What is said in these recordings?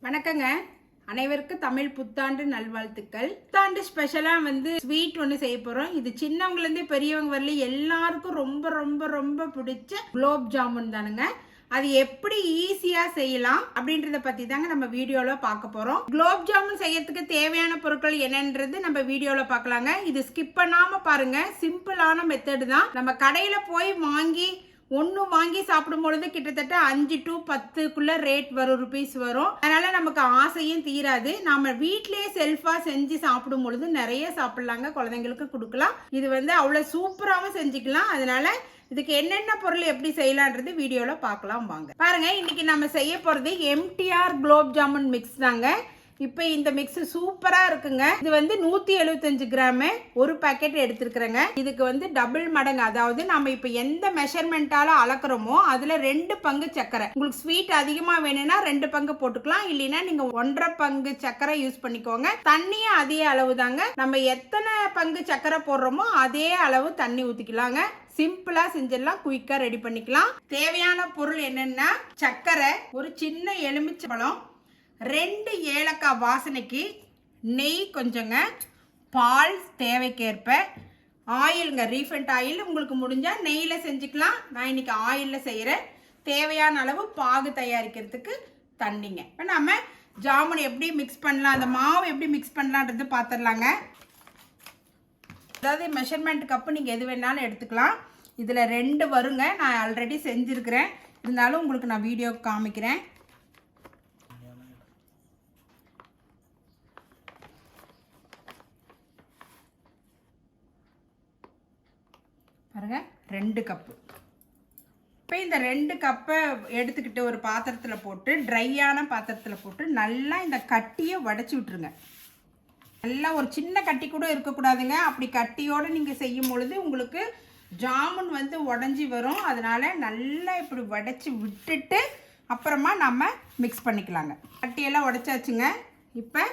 வணக்கங்க. அனைவருக்கும் தமிழ் புத்தாண்டு நல்வாழ்த்துக்கள். புத்தாண்டு ஸ்பெஷலாக ஸ்வீட் ஒன்று செய்ய போகிறோம். இது சின்னவங்கலேருந்து பெரியவங்க வரலையும் எல்லாருக்கும் ரொம்ப ரொம்ப ரொம்ப பிடிச்ச குலோப் ஜாமுன் தானுங்க. அது எப்படி ஈஸியாக செய்யலாம் அப்படின்றத பற்றி தாங்க நம்ம வீடியோவில் பார்க்க போகிறோம். குலோப் ஜாமுன் செய்யறதுக்கு தேவையான பொருட்கள் என்னன்றது நம்ம வீடியோவில் பார்க்கலாங்க. இது ஸ்கிப் பண்ணாமல் பாருங்கள். சிம்பிளான மெத்தடு தான். நம்ம கடையில் போய் வாங்கி சாப்பிடும் பொழுது கிட்டத்தட்ட 5 to 10க்குள்ள ரேட் வரும், ருபீஸ் வரும். அதனால நமக்கு ஆசையும் தீராது. நாம வீட்லயே செல்ஃபா செஞ்சு சாப்பிடும் பொழுது நிறைய சாப்பிடலாங்க, குழந்தைங்களுக்கு கொடுக்கலாம். இது அவ்வளவு சூப்பராகவும் செஞ்சுக்கலாம். அதனால இதுக்கு என்னென்ன பொருள் எப்படி செய்யலான்றது வீடியோல பார்க்கலாம் வாங்க. பாருங்க, இன்னைக்கு நம்ம செய்ய போறது MTR குலோப் ஜாமுன் மிக்ஸ் தாங்க. இப்போ இந்த மிக்ஸ் சூப்பரா இருக்குங்க. இது 175 கிராம் ஒரு பாக்கெட் எடுத்துருக்குறேங்க. இதுக்கு டபுள் மடங்கு, அதாவது நம்ம இப்போ எந்த மெஷர்மெண்ட்டால அளக்குறோமோ அதுல 2 பங்கு சர்க்கரை. உங்களுக்கு ஸ்வீட் அதிகமா வேணும்னா 2 பங்கு போட்டுக்கலாம், இல்லைன்னா நீங்க 1.5 பங்கு சர்க்கரை யூஸ் பண்ணிக்கோங்க. தண்ணியும் அதே அளவு தாங்க. நம்ம எத்தனை பங்கு சர்க்கரை போடுறோமோ அதே அளவு தண்ணி ஊத்திக்கலாங்க. சிம்பிளா செஞ்சிடலாம், குயிக்கா ரெடி பண்ணிக்கலாம். தேவையான பொருள் என்னன்னா சர்க்கரை, ஒரு சின்ன எலுமிச்சை பழம், 2 ஏலக்காய் வாசனைக்கு, நெய் கொஞ்சங்க, பால் தேவைக்கேற்ப, ஆயிலுங்க, ரீஃபைண்ட் ஆயில். உங்களுக்கு முடிஞ்சால் நெய்யில் செஞ்சுக்கலாம். நான் இன்னைக்கு ஆயிலில் செய்கிறேன். தேவையான அளவு பாகு தயாரிக்கிறதுக்கு தண்ணிங்க. இப்போ நம்ம ஜாமுன் எப்படி மிக்ஸ் பண்ணலாம், அந்த மாவு எப்படி மிக்ஸ் பண்ணலான்றது பார்த்துடலாங்க. அதாவது மெஷர்மெண்ட் கப்பு நீங்கள் எது வேணாலும் எடுத்துக்கலாம். இதில் 2 வருங்க. நான் ஆல்ரெடி செஞ்சுருக்கிறேன், இருந்தாலும் உங்களுக்கு நான் வீடியோ காமிக்கிறேன். பாருங்க, 2 கப்பு. இப்போ இந்த 2 கப்பை எடுத்துக்கிட்டு ஒரு பாத்திரத்தில் போட்டு, ட்ரையான பாத்திரத்தில் போட்டு நல்லா இந்த கட்டியை உடச்சி விட்டுருங்க. நல்லா ஒரு சின்ன கட்டி கூட இருக்கக்கூடாதுங்க. அப்படி கட்டியோடு நீங்கள் செய்யும் பொழுது உங்களுக்கு ஜாமுன் உடஞ்சி வரும். அதனால் நல்லா இப்படி உடச்சி விட்டுட்டு அப்புறமா நம்ம மிக்ஸ் பண்ணிக்கலாங்க. கட்டியெல்லாம் உடச்சாச்சுங்க. இப்போ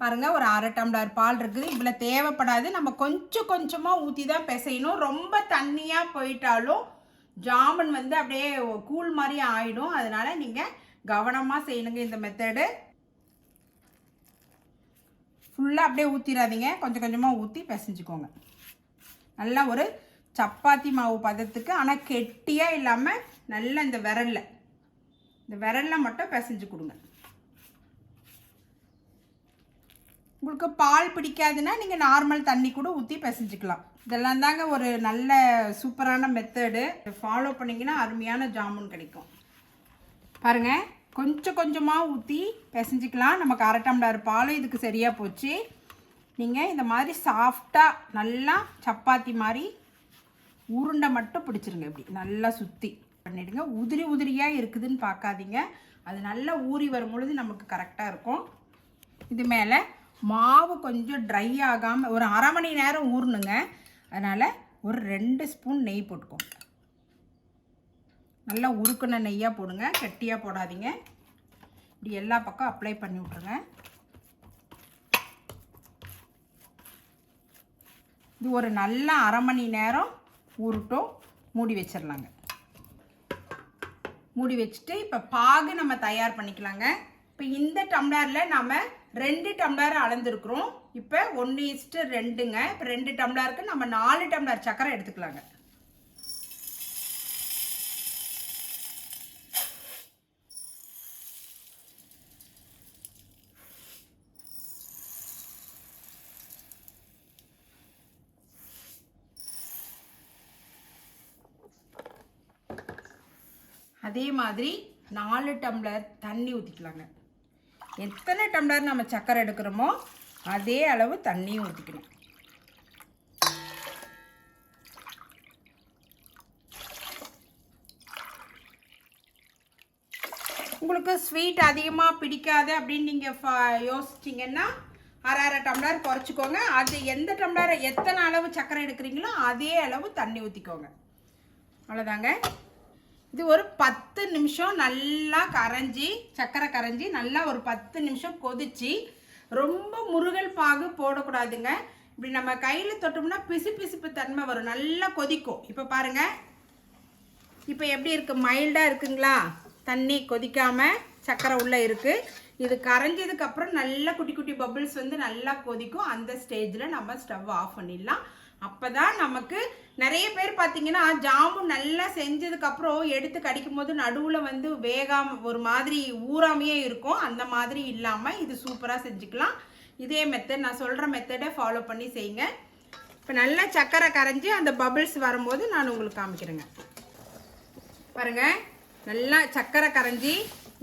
பாருங்கள், ஒரு 1/2 டம்ளர் பால் இருக்குது. இவ்வளோ தேவைப்படாது. நம்ம கொஞ்சம் கொஞ்சமாக ஊற்றி தான் பிசையணும். ரொம்ப தண்ணியாக போயிட்டாலும் ஜாமுன் அப்படியே கூழ் மாதிரி ஆகிடும். அதனால் நீங்கள் கவனமாக செய்யணுங்க இந்த மெத்தடு. ஃபுல்லாக அப்படியே ஊற்றிடாதீங்க, கொஞ்சம் கொஞ்சமாக ஊற்றி பிசைஞ்சுக்கோங்க. நல்லா ஒரு சப்பாத்தி மாவு பதத்துக்கு, ஆனால் கெட்டியாக இல்லாமல் நல்லா இந்த விரலில் மட்டும் பிசைஞ்சு கொடுங்க. உங்களுக்கு பால் பிடிக்காதுன்னா நீங்கள் நார்மல் தண்ணி கூட ஊற்றி பிசைஞ்சிக்கலாம். இதெல்லாம் தாங்க ஒரு நல்ல சூப்பரான மெத்தடு. ஃபாலோ பண்ணிங்கன்னா அருமையான ஜாமுன் கிடைக்கும். பாருங்கள், கொஞ்சம் கொஞ்சமாக ஊற்றி பிசைஞ்சிக்கலாம். நமக்கு 1/2 டம்ளர் பால் இதுக்கு சரியாக போச்சு. நீங்கள் இந்த மாதிரி சாஃப்டாக நல்லா சப்பாத்தி மாதிரி உருண்டை மட்டும் பிடிச்சிருங்க. இப்படி நல்லா சுற்றி பண்ணிவிடுங்க. உதிரி உதிரியாக இருக்குதுன்னு பார்க்காதீங்க. அது நல்லா ஊறி வரும் பொழுது நமக்கு கரெக்டாக இருக்கும். இது மேலே மாவு கொஞ்சம் ட்ரை ஆகாமல் ஒரு 1/2 மணி நேரம் ஊறணுங்க. அதனால் ஒரு 2 ஸ்பூன் நெய் போட்டுக்கோங்க. நல்லா உருக்குன நெய்யாக போடுங்க, கெட்டியாக போடாதீங்க. இப்படி எல்லா பக்கம் அப்ளை பண்ணி விட்ருங்க. இது ஒரு நல்ல 1/2 மணி நேரம் ஊறட்டும். மூடி வச்சிடலாங்க. மூடி வச்சுட்டு இப்போ பாகு நம்ம தயார் பண்ணிக்கலாங்க. இப்போ இந்த டம்ளரில் நாம் 2 டம்ளர் அளந்துருக்குறோம். இப்போ 1:2ங்க. இப்போ 2 டம்ளருக்கு நம்ம 4 டம்ளர் சர்க்கரை எடுத்துக்கலாங்க. அதே மாதிரி 4 டம்ளர் தண்ணி ஊற்றிக்கலாங்க. எத்தனை டம்ளர் நம்ம சர்க்கரை எடுக்கிறோமோ அதே அளவு தண்ணியும் ஊற்றிக்கணும். உங்களுக்கு ஸ்வீட் அதிகமாக பிடிக்காது அப்படின்னு நீங்கள் யோசிச்சிங்கன்னா 1/2 டம்ளர் குறைச்சிக்கோங்க. அது எந்த டம்ளர் எத்தனை அளவு சர்க்கரை எடுக்கிறீங்களோ அதே அளவு தண்ணி ஊற்றிக்கோங்க. அவ்வளோதாங்க. இது ஒரு 10 நிமிஷம் நல்லா சர்க்கரை கரைஞ்சி நல்லா ஒரு 10 நிமிஷம் கொதிச்சு, ரொம்ப முருகல் பாகு போடக்கூடாதுங்க. இப்படி நம்ம கையில் தொட்டோம்னா பிசுபிசுப்பு தன்மை வரும். நல்லா கொதிக்கும். இப்போ பாருங்கள், இப்போ எப்படி இருக்குது, மைல்டாக இருக்குங்களா? தண்ணி கொதிக்காமல் சர்க்கரை உள்ளே இருக்குது. இது கரைஞ்சதுக்கு அப்புறம் நல்லா குட்டி குட்டி பபிள்ஸ் வந்து நல்லா கொதிக்கும். அந்த ஸ்டேஜில் நம்ம ஸ்டவ் ஆஃப் பண்ணிடலாம். அப்போதான் நமக்கு நிறைய பேர் பார்த்தீங்கன்னா ஜாமுன் நல்லா செஞ்சதுக்கப்புறம் எடுத்து கடிக்கும் போது நடுவில் வந்து வேகாமல் ஒரு மாதிரி ஊறாமையே இருக்கும். அந்த மாதிரி இல்லாமல் இது சூப்பராக செஞ்சுக்கலாம். இதே மெத்தட் நான் சொல்கிற மெத்தடை ஃபாலோ பண்ணி செய்யுங்க. இப்போ நல்லா சர்க்கரை கரைஞ்சி அந்த பபிள்ஸ் வரும்போது நான் உங்களுக்கு காமிக்கிறேங்க. பாருங்கள், நல்லா சர்க்கரை கரைஞ்சி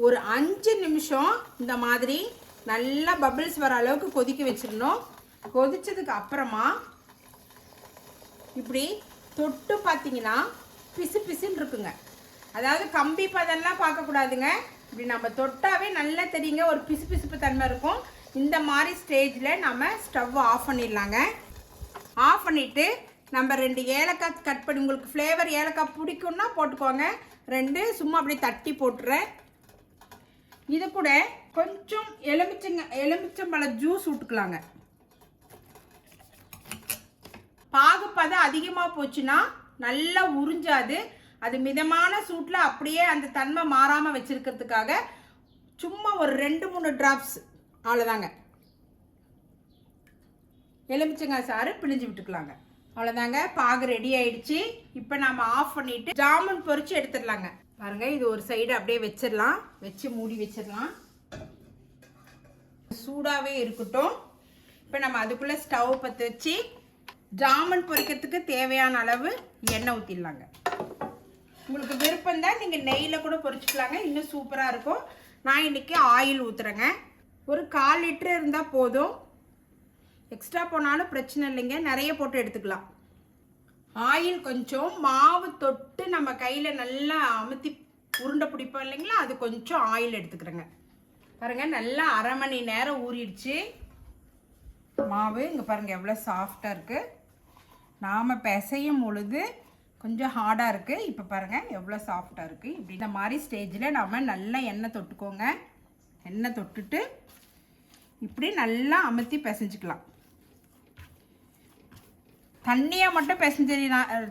ஒரு 5 நிமிஷம் இந்த மாதிரி நல்லா பபிள்ஸ் வர அளவுக்கு கொதிக்க வச்சிடணும். கொதிச்சதுக்கு அப்புறமா இப்படி தொட்டு பார்த்தீங்கன்னா பிசு பிசுன்னு இருக்குங்க. அதாவது கம்பி பதெல்லாம் பார்க்கக்கூடாதுங்க. இப்படி நம்ம தொட்டாவே நல்லா தெரியுங்க, ஒரு பிசு பிசுப்பு தன்மை இருக்கும். இந்த மாதிரி ஸ்டேஜில் நம்ம ஸ்டவ் ஆஃப் பண்ணிடலாங்க. ஆஃப் பண்ணிவிட்டு நம்ம 2 ஏலக்காய் கட் பண்ணி, உங்களுக்கு ஃப்ளேவர் ஏலக்காய் பிடிக்கும்னா போட்டுக்கோங்க. 2 சும்மா அப்படியே தட்டி போட்டுறேன். இது கூட கொஞ்சம் எலுமிச்சம்பழ ஜூஸ் விட்டுக்கலாங்க. பாகுப்பதம் அதிகமாக போச்சுன்னா நல்லா உறிஞ்சாது. அது மிதமான சூட்டில் அப்படியே அந்த தன்மை மாறாமல் வச்சுருக்கிறதுக்காக சும்மா ஒரு 2-3 ட்ராப்ஸ் அவ்வளோதாங்க எலுமிச்சங்காய் சாறு பிழிஞ்சு விட்டுக்கலாங்க. அவ்வளோதாங்க, பாகு ரெடி ஆயிடுச்சு. இப்போ நம்ம ஆஃப் பண்ணிவிட்டு ஜாமுன் பொரிச்சு எடுத்துடலாங்க. பாருங்கள், இது ஒரு சைடு அப்படியே வச்சிடலாம், வச்சு மூடி வச்சிடலாம். சூடாகவே இருக்கட்டும். இப்போ நம்ம அதுக்குள்ளே ஸ்டவ் பற்ற வச்சு ஜாமுன் பொரிக்கிறதுக்கு தேவையான அளவு எண்ணெய் ஊற்றிடலாங்க. உங்களுக்கு விருப்பம் தான் நீங்கள் நெய்யில் கூட பொரிச்சுக்கலாங்க, இன்னும் சூப்பராக இருக்கும். நான் இன்றைக்கி ஆயில் ஊற்றுறேங்க. ஒரு 1/4 லிட்டர் இருந்தால் போதும். எக்ஸ்ட்ரா போனாலும் பிரச்சனை இல்லைங்க, நிறைய போட்டு எடுத்துக்கலாம். ஆயில் கொஞ்சம் மாவு தொட்டு நம்ம கையில் நல்லா அமுத்தி உருண்டை பிடிப்போம் இல்லைங்களா, அது கொஞ்சம் ஆயில் எடுத்துக்கிறேங்க. பாருங்கள், நல்லா 1/2 மணி நேரம் ஊறிடுச்சு மாவு. இங்கே பாருங்கள் எவ்வளோ சாஃப்டாக இருக்குது. நாம் பிசையும் பொழுது கொஞ்சம் ஹார்டாக இருக்குது. இப்போ பாருங்கள் எவ்வளோ சாஃப்டாக இருக்குது. இப்படி இந்த மாதிரி ஸ்டேஜில் நாம் நல்லா எண்ணெய் தொட்டுக்கோங்க. எண்ணெய் தொட்டுட்டு இப்படி நல்லா அமுத்தி பிசைஞ்சிக்கலாம். தண்ணியாக மட்டும்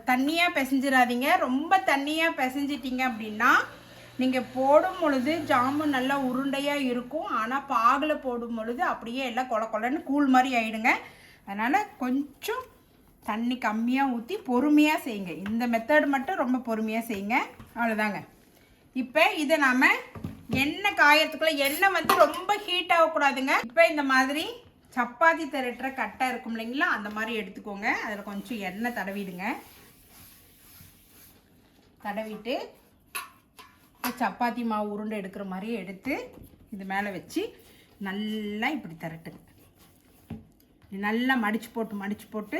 தண்ணியாக பிசைஞ்சிடாதீங்க. ரொம்ப தண்ணியாக பிசைஞ்சிட்டிங்க அப்படின்னா நீங்கள் போடும் பொழுது ஜாமுன் நல்லா உருண்டையாக இருக்கும். ஆனால் பாகில் போடும் பொழுது அப்படியே எல்லாம் கொல கொலன்னு கூழ் மாதிரி ஆகிடுங்க. அதனால் கொஞ்சம் தண்ணி கம்மியாக ஊற்றி பொறுமையாக செய்யுங்க. இந்த மெத்தட் மட்டும் ரொம்ப பொறுமையாக செய்யுங்க. அவ்வளோதாங்க. இப்போ இதை நாம் எண்ணெய் காயத்துக்குள்ளே, எண்ணெய் வந்து ரொம்ப ஹீட் ஆகக்கூடாதுங்க. இப்போ இந்த மாதிரி சப்பாத்தி திரட்டுற கட்டை இருக்கும் இல்லைங்களா, அந்த மாதிரி எடுத்துக்கோங்க. அதில் கொஞ்சம் எண்ணெய் தடவிடுங்க. தடவிட்டு சப்பாத்தி மாவு உருண்டை எடுக்கிற மாதிரி எடுத்து இது மேலே வச்சு நல்லா இப்படி திரட்டுங்க. நல்லா மடித்து போட்டு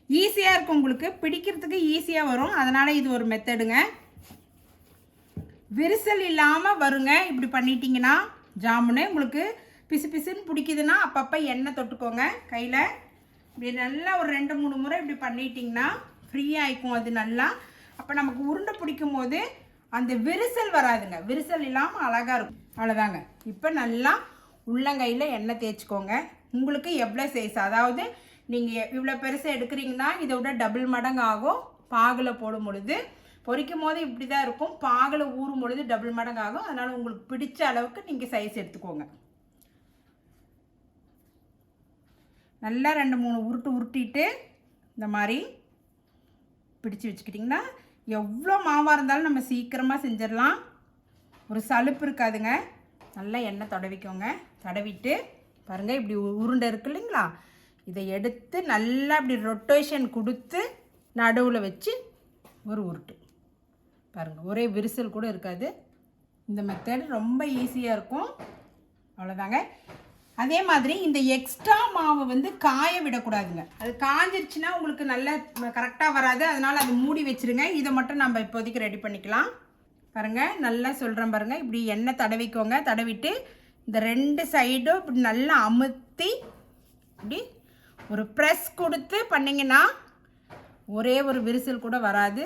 ஈஸியாக இருக்கும், உங்களுக்கு பிடிக்கிறதுக்கு ஈஸியாக வரும். அதனால் இது ஒரு மெத்தடுங்க. விரிசல் இல்லாமல் வருங்க. இப்படி பண்ணிட்டீங்கன்னா ஜாமுனு உங்களுக்கு பிசு பிசுன்னு பிடிக்குதுன்னா அப்பப்போ எண்ணெய் தொட்டுக்கோங்க கையில். இப்படி நல்லா ஒரு 2-3 முறை இப்படி பண்ணிட்டிங்கன்னா ஃப்ரீயாகிக்கும் அது நல்லா. அப்போ நமக்கு உருண்டை பிடிக்கும் போது அந்த விரிசல் வராதுங்க. விரிசல் இல்லாமல் அழகாக இருக்கும். அவ்வளோதாங்க. இப்போ நல்லா உள்ளங்கையில் எண்ணெய் தேய்ச்சிக்கோங்க. உங்களுக்கு எவ்வளோ சைஸ், அதாவது நீங்கள் இவ்வளோ பெருசாக எடுக்கிறீங்கன்னா இதை விட டபுள் மடங்கு ஆகும். பாகில் போடும் பொழுது பொரிக்கும் போது இப்படி தான் இருக்கும், பாகில் ஊறும் பொழுது டபுள் மடங்கு ஆகும். அதனால் உங்களுக்கு பிடிச்ச அளவுக்கு நீங்கள் சைஸ் எடுத்துக்கோங்க. நல்லா 2-3 உருட்டிட்டு இந்த மாதிரி பிடிச்சி வச்சுக்கிட்டிங்கன்னா எவ்வளோ மாவாக இருந்தாலும் நம்ம சீக்கிரமாக செஞ்சிடலாம். ஒரு சலுப்பு இருக்காதுங்க. நல்லா எண்ணெய் தடவிக்கோங்க. தடவிட்டு பாருங்கள், இப்படி உருண்டை இருக்கு இல்லைங்களா, இதை எடுத்து நல்லா இப்படி ரொட்டேஷன் கொடுத்து நடுவில் வச்சு ஒரு உருட்டு பாருங்கள். ஒரே விரிசல் கூட இருக்காது. இந்த மெத்தட் ரொம்ப ஈஸியாக இருக்கும். அவ்வளோதாங்க. அதே மாதிரி இந்த எக்ஸ்ட்ரா மாவு வந்து காய விடக்கூடாதுங்க. அது காஞ்சிருச்சுன்னா உங்களுக்கு நல்ல கரெக்டாக வராது. அதனால் அது மூடி வச்சுருங்க. இதை மட்டும் நம்ம இப்போதைக்கு ரெடி பண்ணிக்கலாம். பாருங்கள், நல்லா சொல்கிறேன் பாருங்கள். இப்படி எண்ணெய் தடவிக்கோங்க. தடவிட்டு இந்த 2 சைடும் இப்படி நல்லா அமுத்தி இப்படி ஒரு ப்ரெஸ் கொடுத்து பண்ணிங்கன்னா ஒரே ஒரு விரிசல் கூட வராது.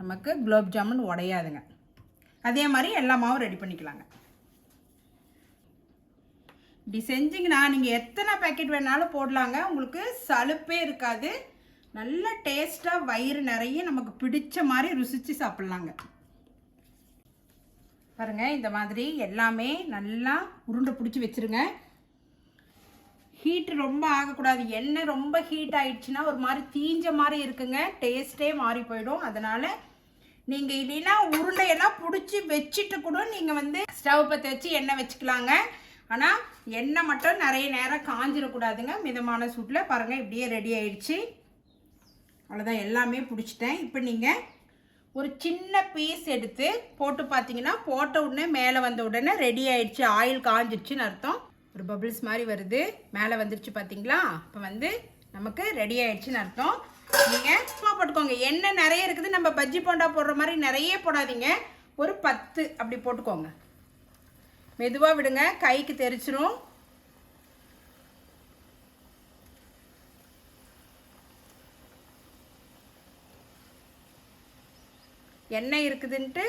நமக்கு குலோப் ஜாமுன் உடையாதுங்க. அதே மாதிரி எல்லா மாவும் ரெடி பண்ணிக்கலாங்க. இப்படி செஞ்சிங்கன்னா நீங்கள் எத்தனை பேக்கெட் வேணாலும் போடலாங்க. உங்களுக்கு சலுப்பே இருக்காது. நல்ல டேஸ்ட்டாக வயிறு நிறைய நமக்கு பிடிச்ச மாதிரி ருசித்து சாப்பிட்லாங்க. பாருங்கள், இந்த மாதிரி எல்லாமே நல்லா உருண்டை பிடிச்சி வச்சுருங்க. ஹீட் ரொம்ப ஆகக்கூடாது. எண்ணெய் ரொம்ப ஹீட் ஆயிடுச்சுன்னா ஒரு மாதிரி தீஞ்ச மாதிரி இருக்குங்க, டேஸ்ட்டே மாறி போயிடும். அதனால் நீங்கள் இல்லைன்னா உருண்டையெல்லாம் பிடிச்சி வச்சுட்டு கூட நீங்கள் வந்து ஸ்டவ் பற்ற வச்சு எண்ணெய் வச்சுக்கலாங்க. ஆனால் எண்ணெய் மட்டும் நிறைய நேரம் காஞ்சிடக்கூடாதுங்க. மிதமான சூட்டில் பாருங்கள், இப்படியே ரெடி ஆயிடுச்சு. அவ்வளோதான், எல்லாமே பிடிச்சிட்டேன். இப்போ நீங்கள் ஒரு சின்ன பீஸ் எடுத்து போட்டு பார்த்தீங்கன்னா போட்ட உடனே மேலே வந்த உடனே ரெடி ஆயிடுச்சு, ஆயில் காஞ்சிடுச்சுன்னு அர்த்தம். ஒரு பபிள்ஸ் மாதிரி வருது, மேலே வந்துடுச்சு பார்த்தீங்களா? இப்போ வந்து நமக்கு ரெடி ஆயிடுச்சுன்னு அர்த்தம். நீங்கள் சும்மா போட்டுக்கோங்க. எண்ணெய் நிறைய இருக்குது, நம்ம பஜ்ஜி போண்டா போடுற மாதிரி நிறைய போடாதீங்க. ஒரு 10 அப்படி போட்டுக்கோங்க. மெதுவாக விடுங்க, கைக்கு தெரிச்சிரும். எண்ணெய் இருக்குதுன்ட்டு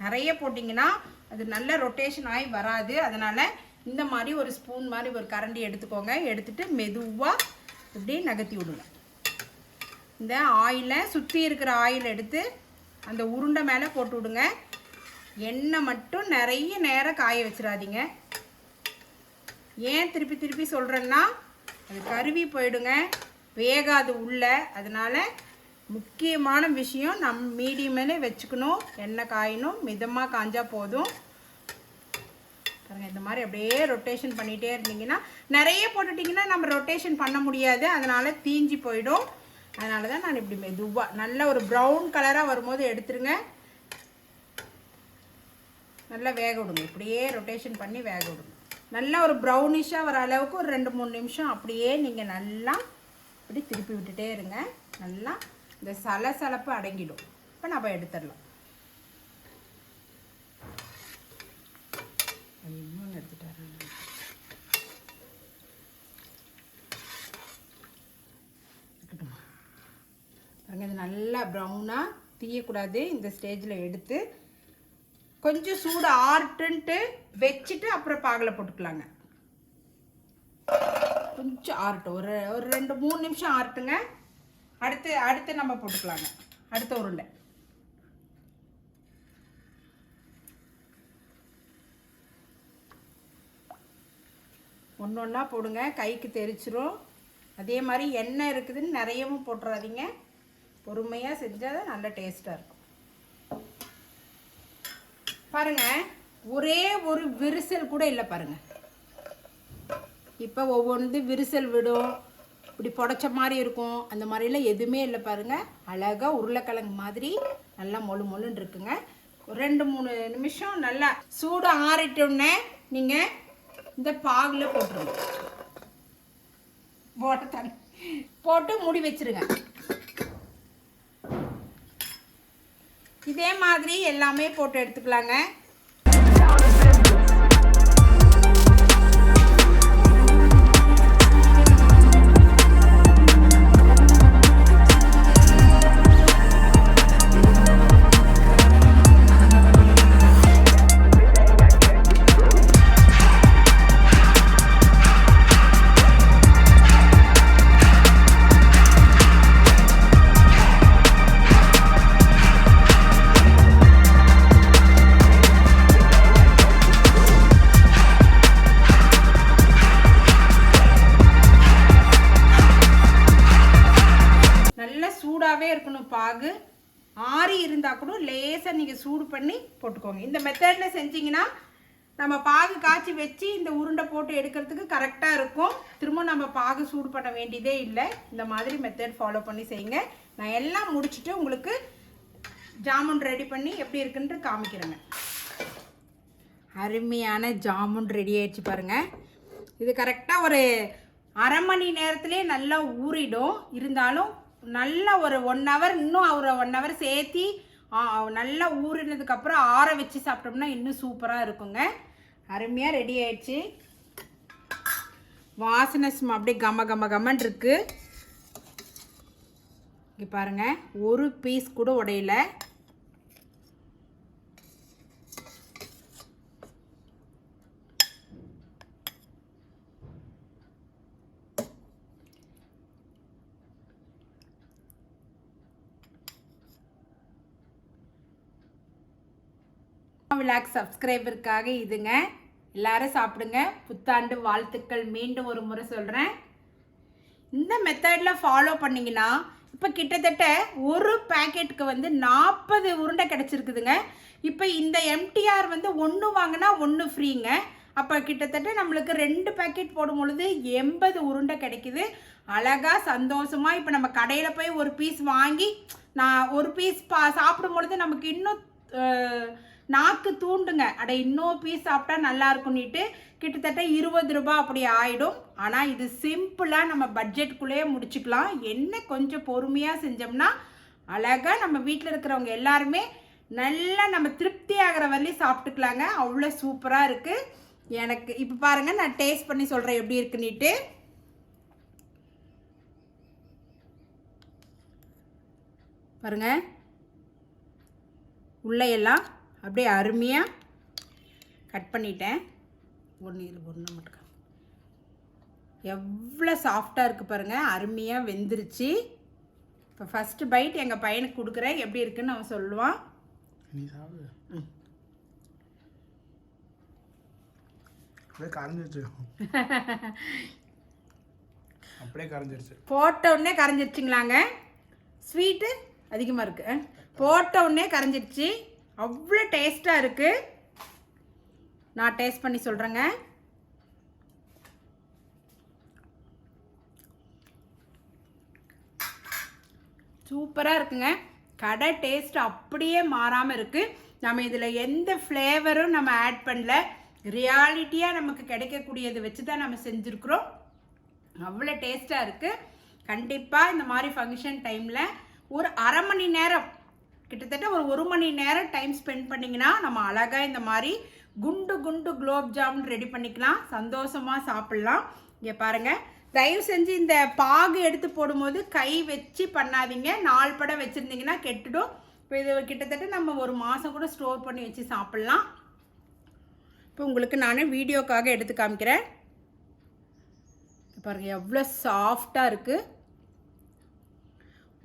நிறைய போட்டிங்கன்னா அது நல்ல ரொட்டேஷன் ஆகி வராது. அதனால் இந்த மாதிரி ஒரு ஸ்பூன் மாதிரி ஒரு கரண்டி எடுத்துக்கோங்க. எடுத்துகிட்டு மெதுவாக இப்படி நகர்த்தி விடுங்க. இந்த ஆயிலை சுற்றி இருக்கிற ஆயில் எடுத்து அந்த உருண்டை மேலே போட்டு விடுங்க. எண்ணெய் மட்டும் நிறைய நேரம் காய வச்சிடாதீங்க. ஏன் திருப்பி திருப்பி சொல்கிறேன்னா அது கருவி போயிடுங்க, வேகாது உள்ள. அதனால் முக்கியமான விஷயம் மீடியமே வச்சுக்கணும். எண்ணெய் காயணும், மிதமாக காஞ்சா போதும். பாருங்கள், இந்த மாதிரி அப்படியே ரொட்டேஷன் பண்ணிகிட்டே இருந்தீங்கன்னா, நிறைய போட்டுட்டிங்கன்னா நம்ம ரொட்டேஷன் பண்ண முடியாது, அதனால் தீஞ்சி போயிடும். அதனால தான் நான் இப்படி மெதுவாக நல்ல ஒரு ப்ரௌன் கலராக வரும்போது எடுத்துருங்க. நல்லா வேக விடுங்க, இப்படியே ரொட்டேஷன் பண்ணி வேக விடுங்க. நல்லா ஒரு ப்ரௌனிஷாக வர அளவுக்கு ஒரு 2-3 நிமிஷம் அப்படியே நீங்கள் நல்லா இப்படி திருப்பி விட்டுட்டே இருங்க. நல்லா இந்த சலசலப்பு அடங்கிடும். இப்போ நம்ம எடுத்துடலாம். இன்னொன்று எடுத்துட்டாரு. பாருங்க, இது நல்லா ப்ரௌனாக தீயக்கூடாது. இந்த ஸ்டேஜில் எடுத்து கொஞ்சம் சூடு ஆறுட்டுன்ட்டு வச்சுட்டு அப்புறம் பாகில் போட்டுக்கலாங்க. கொஞ்சம் ஆறட்டும், ஒரு 2-3 நிமிஷம் ஆறட்டுங்க. அடுத்து நம்ம போட்டுக்கலாங்க அடுத்த உருண்டை. ஒன்று ஒன்றா போடுங்க, கைக்கு தெரிச்சிரும். அதே மாதிரி எண்ணெய் இருக்குதுன்னு நிறையவும் போட்டுறாதீங்க. பொறுமையாக செஞ்சால் தான் நல்ல டேஸ்ட்டாக இருக்கும். பாருங்கள், ஒரே ஒரு விரிசல் கூட இல்லை பாருங்கள். இப்போ ஒவ்வொன்று விரிசல் விடும், இப்படி புடச்ச மாதிரி இருக்கும். அந்த மாதிரிலாம் எதுவுமே இல்லை பாருங்கள். அழகாக உருளைக்கிழங்கு மாதிரி நல்லா மொழுன்னு இருக்குங்க. ஒரு 2-3 நிமிஷம் நல்லா சூடு ஆறிட்டோன்னே நீங்கள் இந்த பாகில் போட்டுருங்க. போட்டு மூடி வச்சிருங்க. இதே மாதிரி எல்லாமே போட்டு எடுத்துக்கலாங்க. இருக்கணும் பாகு. ஆறி இருந்தால் கூட லேசாக நீங்கள் சூடு பண்ணி போட்டுக்கோங்க. இந்த மெத்தடில் செஞ்சிங்கன்னா நம்ம பாகு காய்ச்சி வச்சு இந்த உருண்டை போட்டு எடுக்கிறதுக்கு கரெக்டாக இருக்கும். திரும்ப நம்ம பாகு சூடு பண்ண வேண்டியதே இல்லை. இந்த மாதிரி மெத்தட் ஃபாலோ பண்ணி செய்யுங்க. நான் எல்லாம் முடிச்சுட்டு உங்களுக்கு ஜாமுன் ரெடி பண்ணி எப்படி இருக்குன்ட்டு காமிக்கிறேங்க. அருமையான ஜாமுன் ரெடி ஆயிடுச்சு பாருங்கள். இது கரெக்டாக ஒரு அரை மணி நேரத்துலேயே நல்லா ஊறிடும். இருந்தாலும் நல்லா ஒரு 1 ஹவர், இன்னும் ஒரு 1 ஹவர் சேர்த்தி நல்லா ஊறினதுக்கப்புறம் ஆற வச்சு சாப்பிட்டோம்னா இன்னும் சூப்பராக இருக்குங்க. அருமையாக ரெடி ஆயிடுச்சு. வாசனை அப்படியே கமன்னு இருக்கு. இங்கே பாருங்கள், ஒரு பீஸ் கூட உடையல. விலாக் சப்ஸ்கிரைபருக்காக இதுங்க. எல்லாரும் சாப்பிடுங்க. புத்தாண்டு வாழ்த்துக்கள் மீண்டும் ஒரு முறை சொல்கிறேன். இந்த மெத்தடில் ஃபாலோ பண்ணிங்கன்னா இப்போ கிட்டத்தட்ட ஒரு பேக்கெட்டுக்கு வந்து 40 உருண்டை கிடச்சிருக்குதுங்க. இப்போ இந்த MTR வந்து 1 வாங்கினா 1 ஃப்ரீங்க. அப்போ கிட்டத்தட்ட நம்மளுக்கு 2 பேக்கெட் போடும் பொழுது 80 உருண்டை கிடைக்குது. அழகாக சந்தோஷமாக இப்போ நம்ம கடையில் போய் ஒரு பீஸ் வாங்கி நான் ஒரு பீஸ் சாப்பிடும் பொழுது நமக்கு இன்னும் நாக்கு தூண்டுங்க. அட இன்னும் பீஸ் சாப்பிட்டா நல்லா இருக்கும்னுட்டு கிட்டத்தட்ட 20 ரூபாய் அப்படி ஆகிடும். ஆனால் இது சிம்பிளாக நம்ம பட்ஜெட்டுக்குள்ளேயே முடிச்சுக்கலாம். என்ன கொஞ்சம் பொறுமையாக செஞ்சோம்னா அழகாக நம்ம வீட்டில் இருக்கிறவங்க எல்லாருமே நல்லா நம்ம திருப்தி ஆகிற வரலையும் சாப்பிட்டுக்கலாங்க. அவ்வளோ சூப்பராக இருக்குது. எனக்கு இப்போ பாருங்கள், நான் டேஸ்ட் பண்ணி சொல்கிறேன் எப்படி இருக்குன்னுட்டு. பாருங்கள், உள்ளையெல்லாம் அப்படியே அருமையாக கட் பண்ணிட்டேன். ஒன்று மட்டும் எவ்வளோ சாஃப்டாக இருக்குது பாருங்கள். அருமையாக வெந்துருச்சு. இப்போ ஃபஸ்ட்டு பைட் எங்கள் பையனுக்கு கொடுக்குறேன். எப்படி இருக்குன்னு அவன் சொல்லுவான். நீ சாப்பிடு. அப்படியே கரைஞ்சிருச்சு. அப்படியே கரைஞ்சிருச்சு. போட்ட உடனே கரைஞ்சிருச்சுங்களாங்க. ஸ்வீட்டு அதிகமாக இருக்குது. போட்ட உடனே கரைஞ்சிருச்சு. அவ்வளோ டேஸ்ட்டாக இருக்குது. நான் டேஸ்ட் பண்ணி சொல்கிறேங்க. சூப்பராக இருக்குங்க. கடை டேஸ்ட் அப்படியே மாறாமல் இருக்குது. நம்ம இதில் எந்த ஃப்ளேவரும் நம்ம ஆட் பண்ணல. ரியாலிட்டியாக நமக்கு கிடைக்கக்கூடியதை வச்சு தான் நம்ம செஞ்சுருக்குறோம். அவ்வளோ டேஸ்ட்டாக இருக்குது. கண்டிப்பாக இந்த மாதிரி ஃபங்க்ஷன் டைமில் ஒரு அரை மணி நேரம், கிட்டத்தட்ட ஒரு மணி நேரம் டைம் ஸ்பெண்ட் பண்ணிங்கன்னா நம்ம அழகாக இந்த மாதிரி குண்டு குண்டு குலோப் ஜாமுன் ரெடி பண்ணிக்கலாம். சந்தோஷமாக சாப்பிட்லாம். இங்கே பாருங்கள், தயவு செஞ்சு இந்த பாகு எடுத்து போடும்போது கை வச்சு பண்ணாதீங்க. 4 படம் வச்சுருந்தீங்கன்னா கெட்டுடும். இப்போ இது கிட்டத்தட்ட நம்ம ஒரு மாதம் கூட ஸ்டோர் பண்ணி வச்சு சாப்பிட்லாம். இப்போ உங்களுக்கு நான் வீடியோக்காக எடுத்து காமிக்கிறேன். பாருங்கள் எவ்வளோ சாஃப்டாக இருக்குது.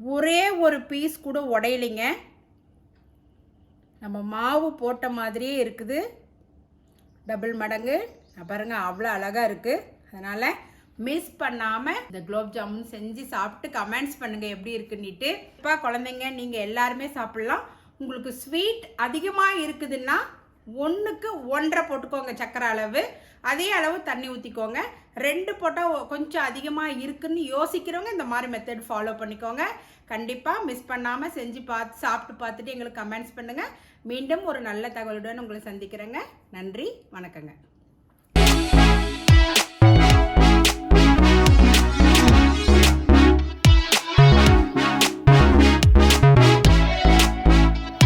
ஒரே ஒரு பீஸ் கூட உடையலைங்க. நம்ம மாவு போட்ட மாதிரியே இருக்குது. டபுள் மடங்கு. பாருங்கள் அவ்வளோ அழகாக இருக்குது. அதனால் மிஸ் பண்ணாமல் இந்த குலோப் ஜாமுன் செஞ்சு சாப்பிட்டு கமெண்ட்ஸ் பண்ணுங்கள் எப்படி இருக்குன்னுட்டு. இப்போ குழந்தைங்க நீங்கள் எல்லாருமே சாப்பிட்லாம். உங்களுக்கு ஸ்வீட் அதிகமாக இருக்குதுன்னா 1க்கு 1.5 போட்டுக்கோங்க சக்கரை அளவு. அதே அளவு தண்ணி ஊற்றிக்கோங்க. 2 போட்டால் கொஞ்சம் அதிகமாக இருக்குன்னு யோசிக்கிறவங்க இந்த மாதிரி மெத்தட் ஃபாலோ பண்ணிக்கோங்க. கண்டிப்பாக மிஸ் பண்ணாமல் செஞ்சு சாப்பிட்டு பார்த்துட்டு எங்களுக்கு கமெண்ட்ஸ் பண்ணுங்கள். மீண்டும் ஒரு நல்ல தகவலுடன் உங்களை சந்திக்கிறேங்க. நன்றி, வணக்கங்க.